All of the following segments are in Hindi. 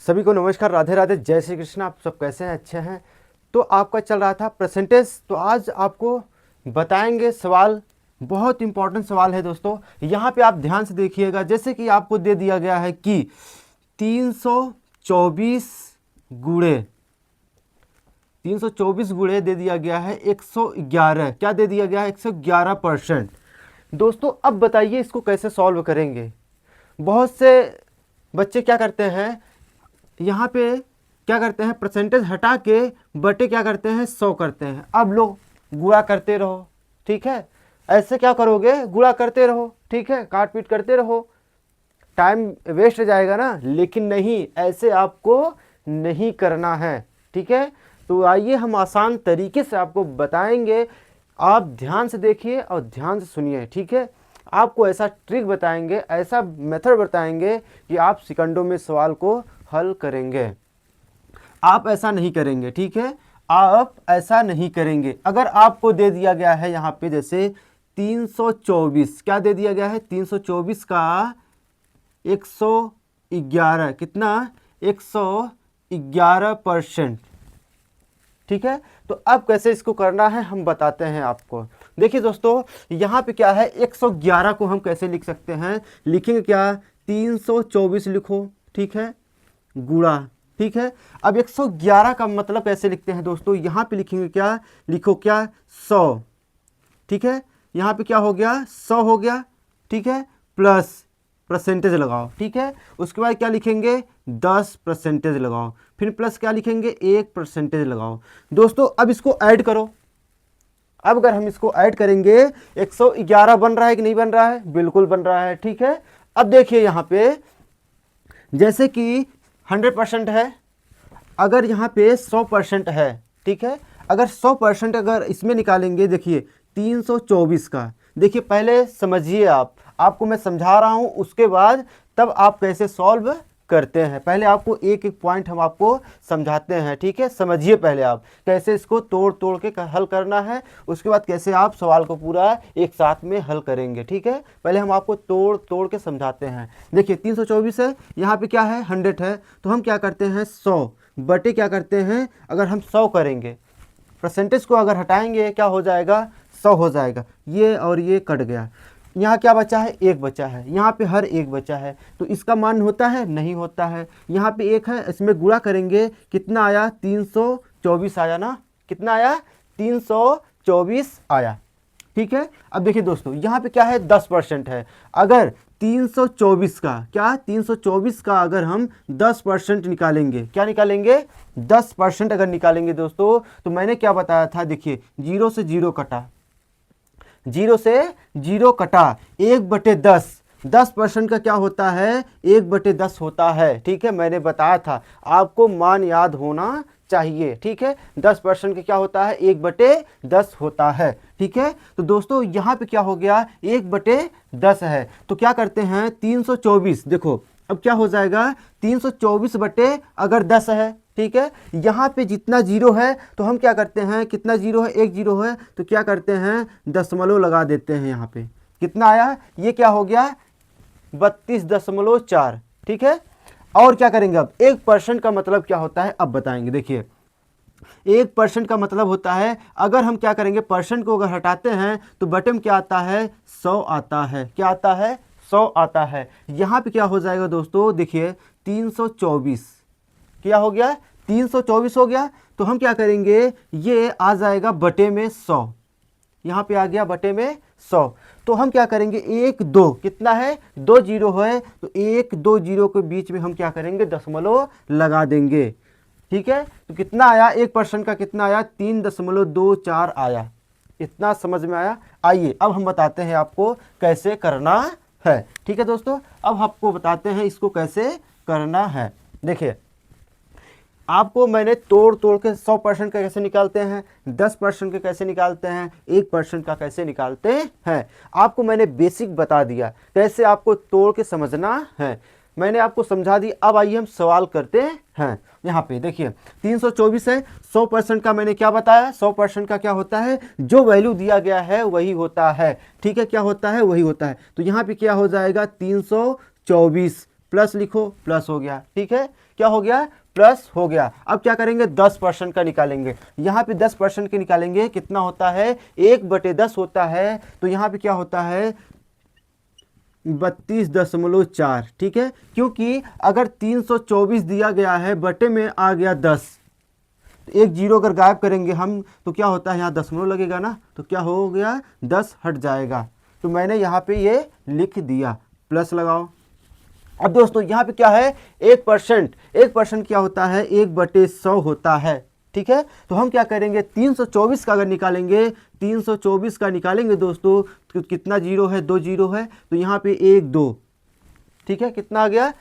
सभी को नमस्कार, राधे राधे, जय श्री कृष्ण। आप सब कैसे हैं? अच्छे हैं? तो आपका चल रहा था परसेंटेज। तो आज आपको बताएंगे सवाल, बहुत इंपॉर्टेंट सवाल है दोस्तों। यहाँ पे आप ध्यान से देखिएगा। जैसे कि आपको दे दिया गया है कि 324 गुणे 324 गुणे दे दिया गया है 111। क्या दे दिया गया है? 111%। दोस्तों अब बताइए इसको कैसे सॉल्व करेंगे। बहुत से बच्चे क्या करते हैं, यहाँ पे क्या करते हैं, परसेंटेज हटा के बटे क्या करते हैं, 100 करते हैं। अब लो गुणा करते रहो, ठीक है। ऐसे क्या करोगे, गुणा करते रहो, ठीक है, काट पीट करते रहो, टाइम वेस्ट जाएगा ना। लेकिन नहीं, ऐसे आपको नहीं करना है, ठीक है। तो आइए हम आसान तरीके से आपको बताएंगे। आप ध्यान से देखिए और ध्यान से सुनिए, ठीक है। आपको ऐसा ट्रिक बताएंगे, ऐसा मेथड बताएंगे कि आप सेकंडों में सवाल को हल करेंगे। आप ऐसा नहीं करेंगे, ठीक है, आप ऐसा नहीं करेंगे। अगर आपको दे दिया गया है यहाँ पे जैसे 324, क्या दे दिया गया है, 324 का 111, कितना, 111%, ठीक है। तो अब कैसे इसको करना है हम बताते हैं आपको। देखिए दोस्तों, यहाँ पे क्या है, 111 को हम कैसे लिख सकते हैं, लिखेंगे क्या, 324 लिखो, ठीक है, गुणा, ठीक है। अब 111 का मतलब कैसे लिखते हैं दोस्तों, यहाँ पे लिखेंगे क्या, लिखो क्या, 100, ठीक है। यहाँ पे क्या हो गया, 100 हो गया, ठीक है, प्लस परसेंटेज लगाओ, ठीक है। उसके बाद क्या लिखेंगे, 10% लगाओ, फिर प्लस क्या लिखेंगे, 1% लगाओ। दोस्तों अब इसको ऐड करो। अब अगर हम इसको ऐड करेंगे, 111 बन रहा है कि नहीं बन रहा है, बिल्कुल बन रहा है, ठीक है। अब देखिए यहाँ पे जैसे कि 100% है, अगर यहाँ पे 100% है, ठीक है। अगर 100% अगर इसमें निकालेंगे, देखिए 324 का, देखिए पहले समझिए आपको मैं समझा रहा हूँ, उसके बाद तब आप कैसे सॉल्व करते हैं। पहले आपको एक एक पॉइंट हम आपको समझाते हैं, ठीक है। समझिए पहले आप कैसे इसको तोड़ तोड़ के हल करना है, उसके बाद कैसे आप सवाल को पूरा एक साथ में हल करेंगे, ठीक है। पहले हम आपको तोड़ तोड़ के समझाते हैं। देखिए 324 है, यहाँ पे क्या है, 100 है, तो हम क्या करते हैं, 100 बटे क्या करते हैं, अगर हम 100 करेंगे, परसेंटेज को अगर हटाएंगे क्या हो जाएगा, 100 हो जाएगा। ये और ये कट गया, यहाँ क्या बचा है, एक बचा है, यहाँ पे हर एक बचा है, तो इसका मान होता है, नहीं होता है। यहाँ पे एक है, इसमें गुणा करेंगे, कितना आया, 324 आया ना, कितना आया, 324 आया, ठीक है। अब देखिए दोस्तों, यहाँ पे क्या है, 10% है। अगर 324 का क्या, 324 का अगर हम 10% निकालेंगे, क्या निकालेंगे, 10% अगर निकालेंगे दोस्तों, तो मैंने क्या बताया था, देखिए 0 से 0 कटा, 0 से 0 कटा, 1/10, 10% का क्या होता है, 1/10 होता है, ठीक है। मैंने बताया था, आपको मान याद होना चाहिए, ठीक है। 10% का क्या होता है, 1/10 होता है, ठीक है। तो दोस्तों यहाँ पे क्या हो गया, 1/10 है, तो क्या करते हैं, 324, देखो अब क्या हो जाएगा, 324 बटे अगर 10 है, ठीक है। यहाँ पे जितना जीरो है तो हम क्या करते हैं, कितना जीरो है, एक जीरो है, तो क्या करते हैं, दशमलव लगा देते हैं। यहाँ पे कितना आया, ये क्या हो गया, 32.4, ठीक है। और क्या करेंगे, अब 1% का मतलब क्या होता है, अब बताएंगे। देखिए 1% का मतलब होता है, अगर हम क्या करेंगे, परसेंट को अगर हटाते हैं तो बटे में क्या आता है, 100 आता है, क्या आता है, 100 आता है। यहाँ पे क्या हो जाएगा दोस्तों, देखिए 324 क्या हो गया, 324 हो गया, तो हम क्या करेंगे, ये आ जाएगा बटे में 100, यहाँ पे आ गया बटे में 100, तो हम क्या करेंगे, 1 2 कितना है, 2 जीरो है, तो 1 2 जीरो के बीच में हम क्या करेंगे, दशमलव लगा देंगे, ठीक है। तो कितना आया, 1% का कितना आया, 3.24 आया। इतना समझ में आया। आइए अब हम बताते हैं आपको कैसे करना है, ठीक है दोस्तों। अब आपको बताते हैं इसको कैसे करना है। देखिए आपको मैंने तोड़ तोड़ के 100% का कैसे निकालते हैं, 10% का कैसे निकालते हैं, 1% का कैसे निकालते हैं, आपको मैंने बेसिक बता दिया, कैसे आपको तोड़ के समझना है, मैंने आपको समझा दी। अब आइए हम सवाल करते हैं। यहाँ पे देखिए 324 है, 100% का मैंने क्या बताया, 100% का क्या होता है, जो वैल्यू दिया गया है वही होता है, ठीक है, क्या होता है, वही होता है। तो यहाँ पे क्या हो जाएगा, 324 प्लस लिखो, प्लस हो गया। ठीक है, क्या हो गया, प्लस हो गया। अब क्या करेंगे, 10% का निकालेंगे। यहाँ पे 10% के निकालेंगे, कितना होता है, 1/10 होता है। तो यहाँ पे क्या होता है, 32.4। ठीक है, क्योंकि अगर 324 दिया गया है, बटे में आ गया 10, तो एक जीरो अगर गायब करेंगे हम तो क्या होता है, यहाँ दशमलव लगेगा ना, तो क्या हो गया, 10 हट जाएगा। तो मैंने यहाँ पे ये लिख दिया, प्लस लगाओ। अब दोस्तों यहाँ पे क्या है, 1% क्या होता है, 1/100 होता है। ठीक है, तो हम क्या करेंगे, 324 का अगर निकालेंगे, 324 का निकालेंगे दोस्तों, तो कितना जीरो है, 2 जीरो है, तो यहाँ पे 1 2। ठीक है, कितना आ गया,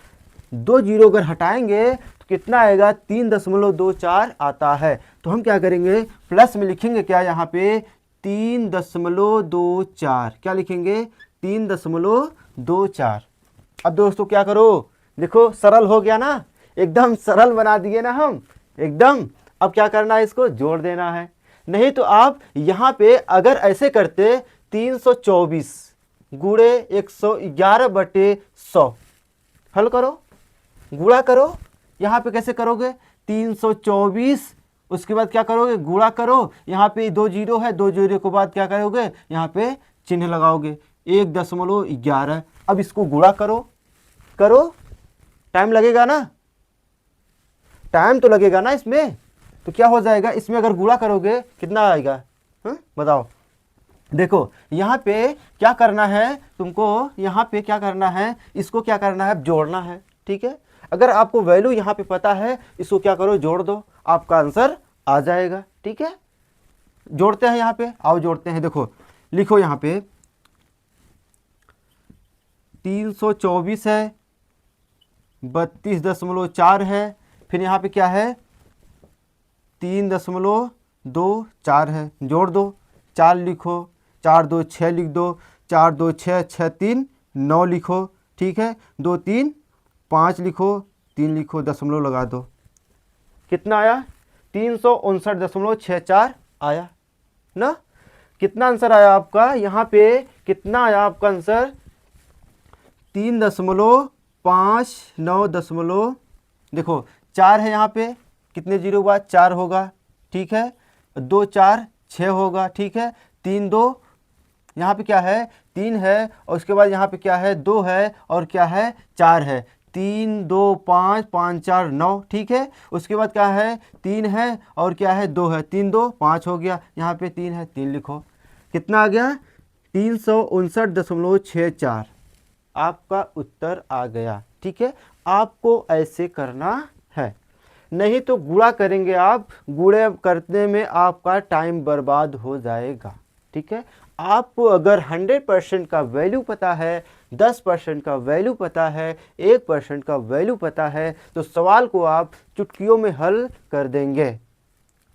2 जीरो अगर हटाएंगे तो कितना आएगा, 3.24 आता है। तो हम क्या करेंगे, प्लस में लिखेंगे क्या, यहाँ पे 3.24, क्या लिखेंगे, 3.24। अब दोस्तों क्या करो, देखो सरल हो गया ना, एकदम सरल बना दिए ना हम, एकदम। अब क्या करना है, इसको जोड़ देना है। नहीं तो आप यहाँ पे अगर ऐसे करते, 324 गुणे 111/100, हल करो, गुणा करो। यहाँ पे कैसे करोगे, 324, उसके बाद क्या करोगे, गुणा करो। यहाँ पे 2 जीरो है, 2 जीरो के बाद क्या करोगे, यहाँ पे चिन्ह लगाओगे, 1.11। अब इसको गुणा करो, टाइम लगेगा ना, टाइम तो लगेगा ना इसमें। तो क्या हो जाएगा, इसमें अगर गुणा करोगे कितना आएगा, बताओ। देखो यहाँ पे क्या करना है तुमको, यहाँ पे क्या करना है, इसको क्या करना है, जोड़ना है। ठीक है, अगर आपको वैल्यू यहाँ पे पता है, इसको क्या करो, जोड़ दो, आपका आंसर आ जाएगा। ठीक है, जोड़ते हैं, यहाँ पे आओ जोड़ते हैं। देखो लिखो, यहाँ पे 324 है, 32.4 है, फिर यहाँ पे क्या है, 3.24 है, जोड़ दो, 4 लिखो, 4 2 6 लिख दो, 4 2 6 6 3 9 लिखो। ठीक है, 2 3 5 लिखो, 3 लिखो, दशमलव लगा दो। कितना आया, 359.64 आया ना। कितना आंसर आया आपका, यहाँ पे कितना आया आपका आंसर, 3.59 देखो 4 है, यहाँ पे कितने जीरो हुआ, 4 होगा। ठीक है, 2 4 6 होगा। ठीक है, 3 2, यहाँ पे क्या है, 3 है, और उसके बाद यहाँ पे क्या है, 2 है, और क्या है, 4 है। 3 2 5 5 4 9। ठीक है, उसके बाद क्या है, 3 है, और क्या है, 2 है, 3 2 5 हो गया, यहाँ पे 3 है, 3 लिखो। कितना आ गया, 359.64 आपका उत्तर आ गया। ठीक है, आपको ऐसे करना है, नहीं तो गुणा करेंगे आप, गुणे करने में आपका टाइम बर्बाद हो जाएगा। ठीक है, आपको अगर 100% का वैल्यू पता है, 10% का वैल्यू पता है, 1% का वैल्यू पता है, तो सवाल को आप चुटकियों में हल कर देंगे।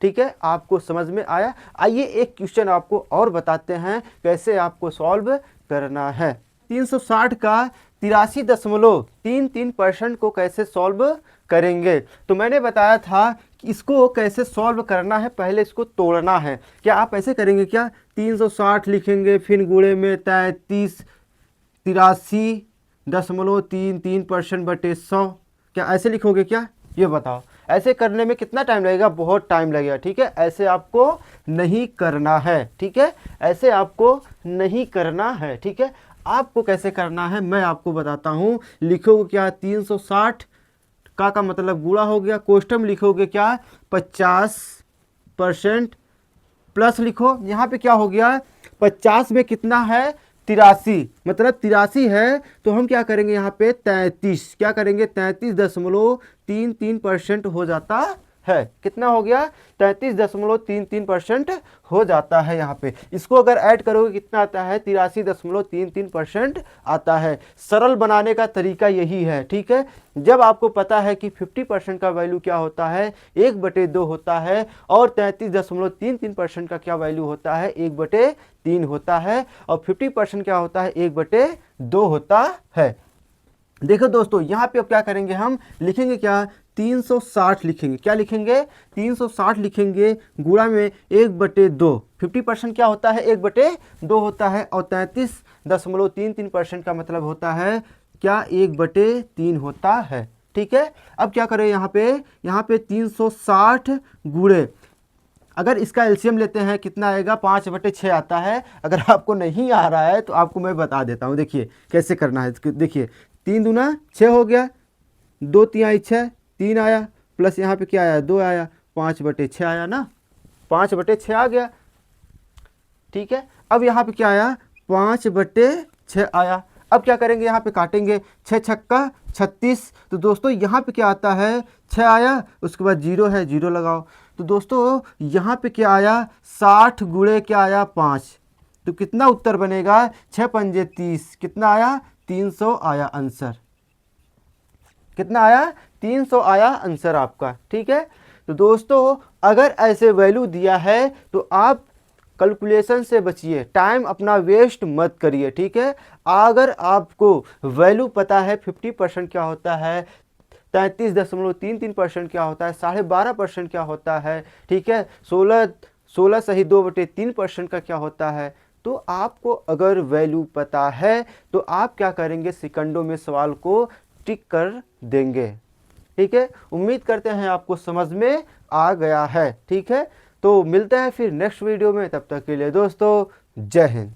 ठीक है, आपको समझ में आया। आइए एक क्वेश्चन आपको और बताते हैं कैसे आपको सॉल्व करना है। 360 का 83.33% को कैसे सॉल्व करेंगे। तो मैंने बताया था कि इसको कैसे सॉल्व करना है, पहले इसको तोड़ना है। क्या आप ऐसे करेंगे क्या, 360 लिखेंगे, फिर गुणे में 83.33% बटे 100, क्या ऐसे लिखोगे क्या, ये बताओ। ऐसे करने में कितना टाइम लगेगा, बहुत टाइम लगेगा। ठीक है, ऐसे आपको नहीं करना है। ठीक है, ऐसे आपको नहीं करना है। ठीक है, आपको कैसे करना है मैं आपको बताता हूँ। लिखोगे क्या, 360 का मतलब गुणा हो गया, कोष्टक में लिखोगे क्या, 50% प्लस लिखो। यहाँ पे क्या हो गया, 50 में कितना है, 83, मतलब 83 है, तो हम क्या करेंगे, यहाँ पे 33, क्या करेंगे, 33.33% हो जाता है। कितना हो गया, 33.33% हो जाता है। यहाँ पे इसको अगर ऐड करोगे कितना आता है, 83.33% आता है। सरल बनाने का तरीका यही है। ठीक है, जब आपको पता है कि 50% का वैल्यू क्या होता है, 1/2 होता है, और 33.33% का क्या वैल्यू होता है, 1/3 होता है, और 50% क्या होता है, 1/2 होता है। देखो दोस्तों, यहाँ पे अब क्या करेंगे, हम लिखेंगे क्या, 360 लिखेंगे। क्या लिखेंगे, 360 लिखेंगे, गुणा में 1/2। 50% क्या होता है, 1/2 होता है, और 33.33% का मतलब होता है क्या 1/3 होता है। ठीक है, अब क्या करें, यहाँ पे 360 गुणे, अगर इसका एलसीएम लेते हैं कितना आएगा, 5/6 आता है। अगर आपको नहीं आ रहा है तो आपको मैं बता देता हूँ, देखिए कैसे करना है। देखिए 3 दूना 6 हो गया, 2 तिहाई 6, 3 आया, प्लस यहाँ पे क्या आया, 2 आया, 5/6 आया ना, 5/6 आ गया। ठीक है, अब यहाँ पे क्या आया, 5/6 आया। अब क्या करेंगे, यहाँ पे काटेंगे, 6 छक्का 36। तो दोस्तों यहाँ पे क्या आता है, 6 आया, उसके बाद 0 है, 0 लगाओ। तो दोस्तों यहाँ पे क्या आया, 60 गुणे क्या आया, 5। तो कितना उत्तर बनेगा, 6 पंजे 30, कितना आया, 300 आया आंसर। कितना आया, 300 आया आंसर आपका। ठीक है, तो दोस्तों अगर ऐसे वैल्यू दिया है तो आप कैलकुलेशन से बचिए, टाइम अपना वेस्ट मत करिए। ठीक है, अगर आपको वैल्यू पता है 50% क्या होता है, 33.33% क्या होता है, 12.5% क्या होता है, ठीक है, 16 सही 2/3% का क्या होता है, तो आपको अगर वैल्यू पता है तो आप क्या करेंगे, सेकंडों में सवाल को टिक कर देंगे। ठीक है, उम्मीद करते हैं आपको समझ में आ गया है। ठीक है, तो मिलते हैं फिर नेक्स्ट वीडियो में, तब तक के लिए दोस्तों जय हिंद।